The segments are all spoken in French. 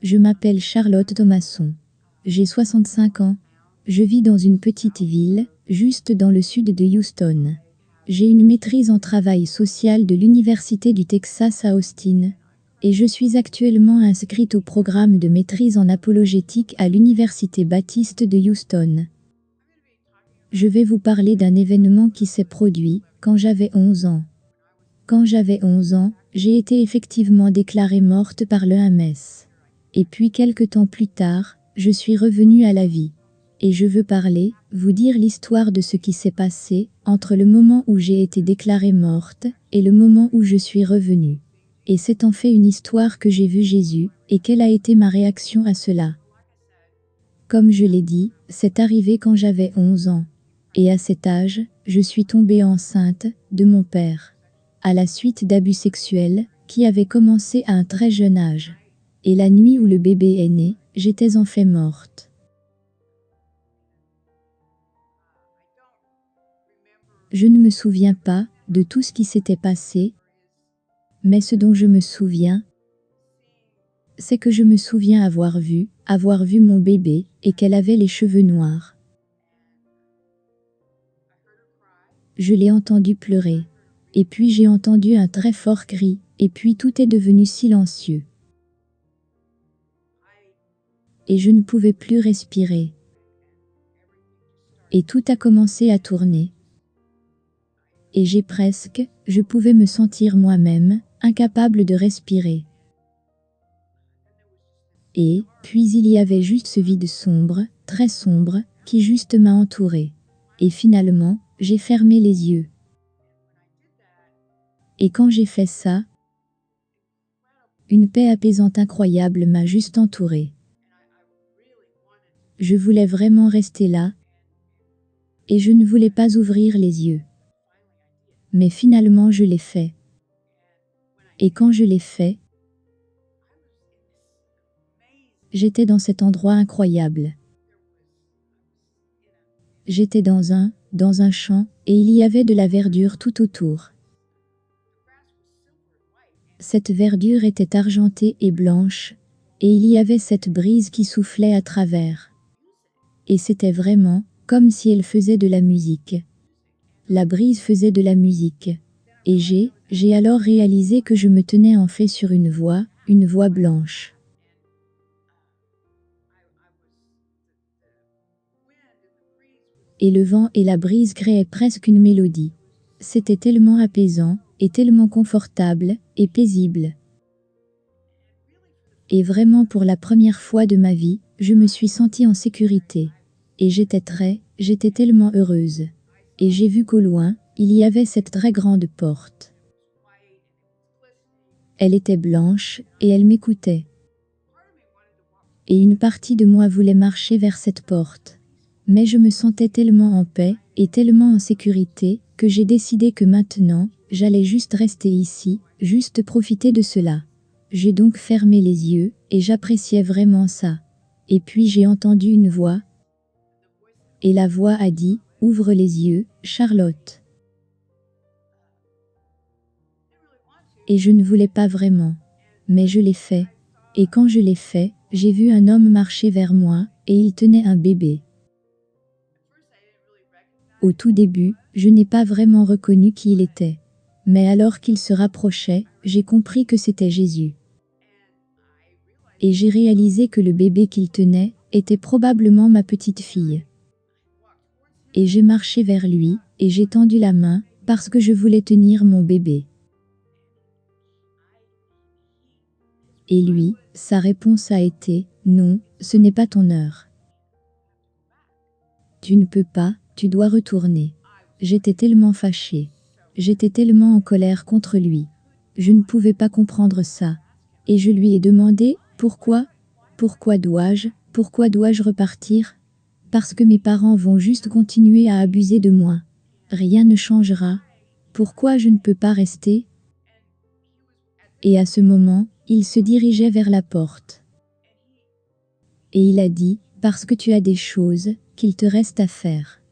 Je m'appelle Charlotte Thomasson. J'ai 65 ans. Je vis dans une petite ville, juste dans le sud de Houston. J'ai une maîtrise en travail social de l'Université du Texas à Austin. Et je suis actuellement inscrite au programme de maîtrise en apologétique à l'Université Baptiste de Houston. Je vais vous parler d'un événement qui s'est produit quand j'avais 11 ans. Quand j'avais 11 ans, j'ai été effectivement déclarée morte par l'EMS. Et puis quelque temps plus tard, je suis revenue à la vie. Et je veux parler, vous dire l'histoire de ce qui s'est passé entre le moment où j'ai été déclarée morte et le moment où je suis revenue. Et c'est en fait une histoire que j'ai vu Jésus, et quelle a été ma réaction à cela. Comme je l'ai dit, c'est arrivé quand j'avais 11 ans. Et à cet âge, je suis tombée enceinte de mon père. À la suite d'abus sexuels, qui avaient commencé à un très jeune âge. Et la nuit où le bébé est né, j'étais en fait morte. Je ne me souviens pas de tout ce qui s'était passé, mais ce dont je me souviens, c'est que je me souviens avoir vu mon bébé, et qu'elle avait les cheveux noirs. Je l'ai entendu pleurer. Et puis j'ai entendu un très fort cri, et puis tout est devenu silencieux. Et je ne pouvais plus respirer. Et tout a commencé à tourner. Et je pouvais me sentir moi-même, incapable de respirer. Et puis il y avait juste ce vide sombre, très sombre, qui juste m'a entouré. Et finalement, j'ai fermé les yeux. Et quand j'ai fait ça, une paix apaisante incroyable m'a juste entouré. Je voulais vraiment rester là, et je ne voulais pas ouvrir les yeux. Mais finalement je l'ai fait. Et quand je l'ai fait, j'étais dans cet endroit incroyable. J'étais dans un champ, et il y avait de la verdure tout autour. Cette verdure était argentée et blanche, et il y avait cette brise qui soufflait à travers. Et c'était vraiment comme si elle faisait de la musique. La brise faisait de la musique. Et j'ai alors réalisé que je me tenais en fait sur une voie blanche. Et le vent et la brise créaient presque une mélodie. C'était tellement apaisant, et tellement confortable, et paisible. Et vraiment pour la première fois de ma vie, je me suis sentie en sécurité. Et j'étais tellement heureuse. Et j'ai vu qu'au loin, il y avait cette très grande porte. Elle était blanche, et elle m'écoutait. Et une partie de moi voulait marcher vers cette porte. Mais je me sentais tellement en paix, et tellement en sécurité, que j'ai décidé que maintenant, j'allais juste rester ici, juste profiter de cela. J'ai donc fermé les yeux, et j'appréciais vraiment ça. Et puis j'ai entendu une voix. Et la voix a dit, « Ouvre les yeux, Charlotte. » Et je ne voulais pas vraiment. Mais je l'ai fait. Et quand je l'ai fait, j'ai vu un homme marcher vers moi, et il tenait un bébé. Au tout début, je n'ai pas vraiment reconnu qui il était. Mais alors qu'il se rapprochait, j'ai compris que c'était Jésus. Et j'ai réalisé que le bébé qu'il tenait était probablement ma petite fille. Et j'ai marché vers lui, et j'ai tendu la main, parce que je voulais tenir mon bébé. Et lui, sa réponse a été, « Non, ce n'est pas ton heure. Tu ne peux pas, tu dois retourner. » J'étais tellement fâchée. J'étais tellement en colère contre lui. Je ne pouvais pas comprendre ça. Et je lui ai demandé, « Pourquoi? Pourquoi dois-je repartir? Parce que mes parents vont juste continuer à abuser de moi. Rien ne changera. Pourquoi je ne peux pas rester? » Et à ce moment, il se dirigeait vers la porte. Et il a dit, « Parce que tu as des choses qu'il te reste à faire.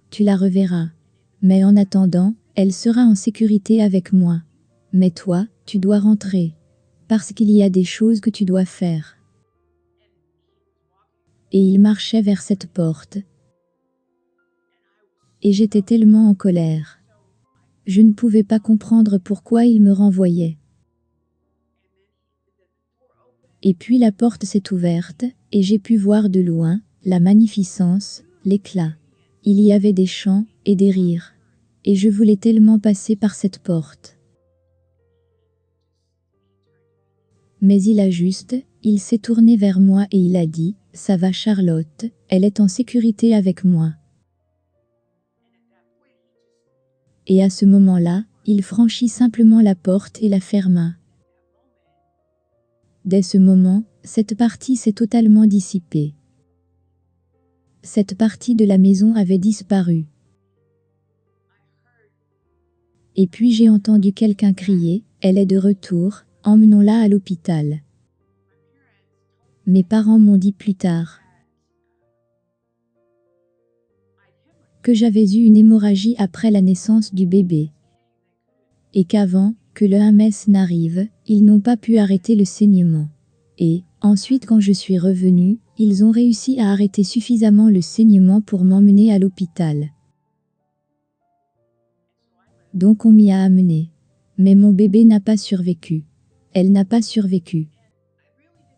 Tu la reverras. Mais en attendant, elle sera en sécurité avec moi. Mais toi, tu dois rentrer. parce qu'il y a des choses que tu dois faire. Et il marchait vers cette porte. Et j'étais tellement en colère. Je ne pouvais pas comprendre pourquoi il me renvoyait. Et puis la porte s'est ouverte, et j'ai pu voir de loin la magnificence, l'éclat. Il y avait des chants et des rires. Et je voulais tellement passer par cette porte. Mais il s'est tourné vers moi et il a dit, « Ça va Charlotte, elle est en sécurité avec moi. » Et à ce moment-là, il franchit simplement la porte et la ferma. Dès ce moment, cette partie s'est totalement dissipée. Cette partie de la maison avait disparu. Et puis j'ai entendu quelqu'un crier, « Elle est de retour, emmenons-la à l'hôpital. » Mes parents m'ont dit plus tard que j'avais eu une hémorragie après la naissance du bébé. Et qu'avant que le MS n'arrive, ils n'ont pas pu arrêter le saignement. Et, ensuite quand je suis revenue, ils ont réussi à arrêter suffisamment le saignement pour m'emmener à l'hôpital. Donc on m'y a amené. Mais mon bébé n'a pas survécu. Elle n'a pas survécu.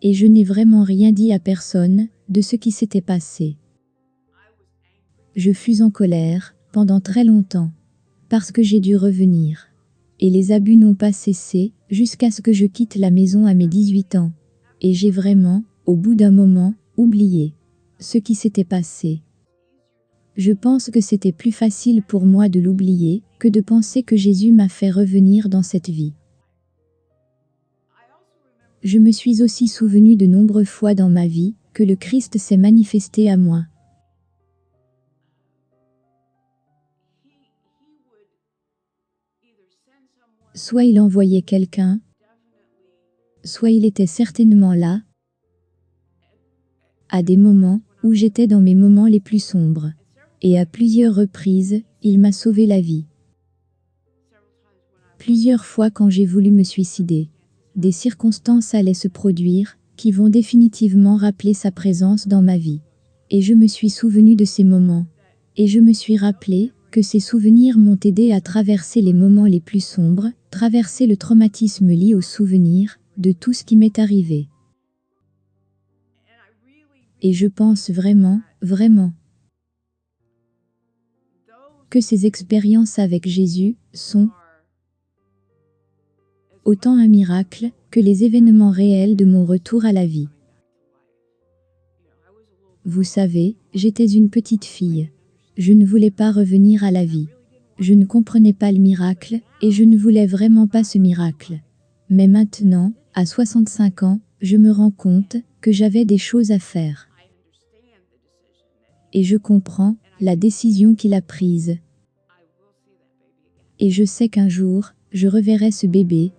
Et je n'ai vraiment rien dit à personne de ce qui s'était passé. Je fus en colère pendant très longtemps, parce que j'ai dû revenir. Et les abus n'ont pas cessé jusqu'à ce que je quitte la maison à mes 18 ans. Et j'ai vraiment, au bout d'un moment, oublié ce qui s'était passé. Je pense que c'était plus facile pour moi de l'oublier que de penser que Jésus m'a fait revenir dans cette vie. Je me suis aussi souvenu de nombreuses fois dans ma vie que le Christ s'est manifesté à moi. Soit il envoyait quelqu'un, soit il était certainement là, à des moments où j'étais dans mes moments les plus sombres. Et à plusieurs reprises, il m'a sauvé la vie. Plusieurs fois quand j'ai voulu me suicider, des circonstances allaient se produire qui vont définitivement rappeler sa présence dans ma vie. Et je me suis souvenu de ces moments. Et je me suis rappelé que ces souvenirs m'ont aidé à traverser les moments les plus sombres, traverser le traumatisme lié aux souvenirs de tout ce qui m'est arrivé. Et je pense vraiment que ces expériences avec Jésus sont autant un miracle que les événements réels de mon retour à la vie. Vous savez, j'étais une petite fille. Je ne voulais pas revenir à la vie. Je ne comprenais pas le miracle, et je ne voulais vraiment pas ce miracle. Mais maintenant, à 65 ans, je me rends compte que j'avais des choses à faire. Et je comprends la décision qu'il a prise. Et je sais qu'un jour, je reverrai ce bébé,